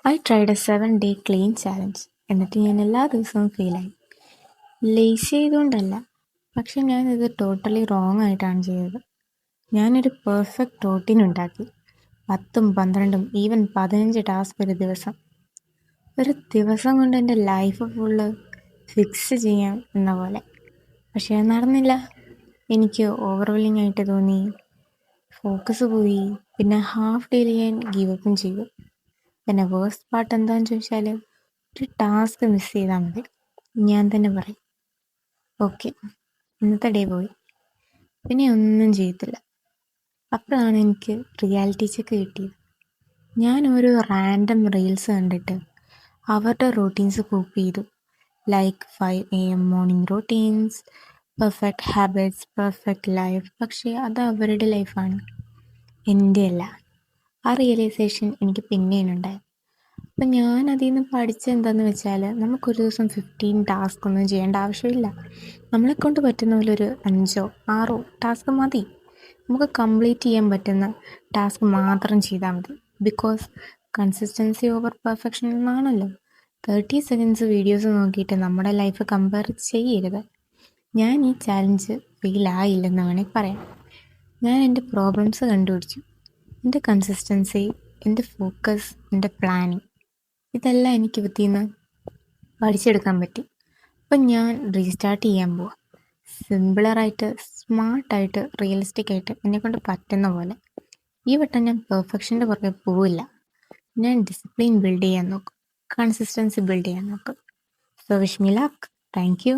I tried a 7-day clean challenge. എന്നിട്ട് ഞാൻ എല്ലാ ദിവസവും ഫെയിലായി. ലേസി ആയതുകൊണ്ടല്ല, പക്ഷെ ഞാനിത് ടോട്ടലി റോങ് ആയിട്ടാണ് ചെയ്തത്. ഞാനൊരു പെർഫെക്റ്റ് റൂട്ടീൻ ഉണ്ടാക്കി. 10ഉം 12ഉം ഈവൻ 15 ടാസ്ക് ഒരു ദിവസം. ഒരു ദിവസം കൊണ്ട് എൻ്റെ ലൈഫ് ഫുള്ള് ഫിക്സ് ചെയ്യാം എന്ന പോലെ. പക്ഷെ അത് നടന്നില്ല. എനിക്ക് ഓവർവെല്ലിംഗ് ആയിട്ട് തോന്നി, ഫോക്കസ് പോയി, പിന്നെ ഹാഫ് ഡേയിൽ ഞാൻ ഗീവ് അപ്പും ചെയ്തു. പിന്നെ വേഴ്സ്റ്റ് പാർട്ട് എന്താണെന്ന് ചോദിച്ചാൽ, ഒരു ടാസ്ക് മിസ് ചെയ്താൽ മതി, ഞാൻ തന്നെ പറയും ഓക്കെ ഇന്നത്തെ ഡേ പോയി, പിന്നെ ഒന്നും ചെയ്യത്തില്ല. അപ്പോഴാണ് എനിക്ക് റിയാലിറ്റി ചെക്ക് കിട്ടിയത്. ഞാൻ ഓരോ റാൻഡം റീൽസ് കണ്ടിട്ട് അവരുടെ റൂട്ടീൻസ് കോപ്പി ചെയ്തു. Like 5 AM morning routines, perfect habits, perfect life. പക്ഷേ അത് അവരുടെ ലൈഫാണ്, എൻ്റെ അല്ല. ആ റിയലൈസേഷൻ എനിക്ക് പിന്നെയാണ് ഉണ്ടായത്. അപ്പം ഞാൻ അതിൽ നിന്ന് പഠിച്ചത് എന്താണെന്ന് വെച്ചാൽ, നമുക്കൊരു ദിവസം 15 ടാസ്ക് ഒന്നും ചെയ്യേണ്ട ആവശ്യമില്ല. നമ്മളെക്കൊണ്ട് പറ്റുന്ന പോലെ ഒരു 5ഓ 6ഓ ടാസ്ക് മതി. നമുക്ക് കംപ്ലീറ്റ് ചെയ്യാൻ പറ്റുന്ന ടാസ്ക് മാത്രം ചെയ്താൽ മതി. ബിക്കോസ് കൺസിസ്റ്റൻസി ഓവർ പെർഫെക്ഷൻ എന്നാണല്ലോ. 30 സെക്കൻഡ്സ് വീഡിയോസ് നോക്കിയിട്ട് നമ്മുടെ ലൈഫ് കമ്പയർ ചെയ്യരുത്. ഞാൻ ഈ ചാലഞ്ച് ഫെയിലായില്ലെന്ന് വേണമെങ്കിൽ പറയാം. ഞാൻ എൻ്റെ പ്രോബ്ലംസ് കണ്ടുപിടിച്ചു. എൻ്റെ കൺസിസ്റ്റൻസി, എൻ്റെ ഫോക്കസ്, എൻ്റെ പ്ലാനിങ്, ഇതെല്ലാം എനിക്ക് ഇതിൽ നിന്ന് പഠിച്ചെടുക്കാൻ പറ്റി. അപ്പം ഞാൻ റീസ്റ്റാർട്ട് ചെയ്യാൻ പോവാം. സിമ്പിളറായിട്ട്, സ്മാർട്ടായിട്ട്, റിയലിസ്റ്റിക് ആയിട്ട്, എന്നെക്കൊണ്ട് പറ്റുന്ന പോലെ. ഈ വട്ടം ഞാൻ പെർഫെക്ഷൻ്റെ പുറകെ പോവില്ല. ഞാൻ ഡിസിപ്ലിൻ ബിൽഡ് ചെയ്യാൻ നോക്കും, കൺസിസ്റ്റൻസി ബിൽഡ് ചെയ്യാൻ നോക്കും. So wish me luck. Thank you.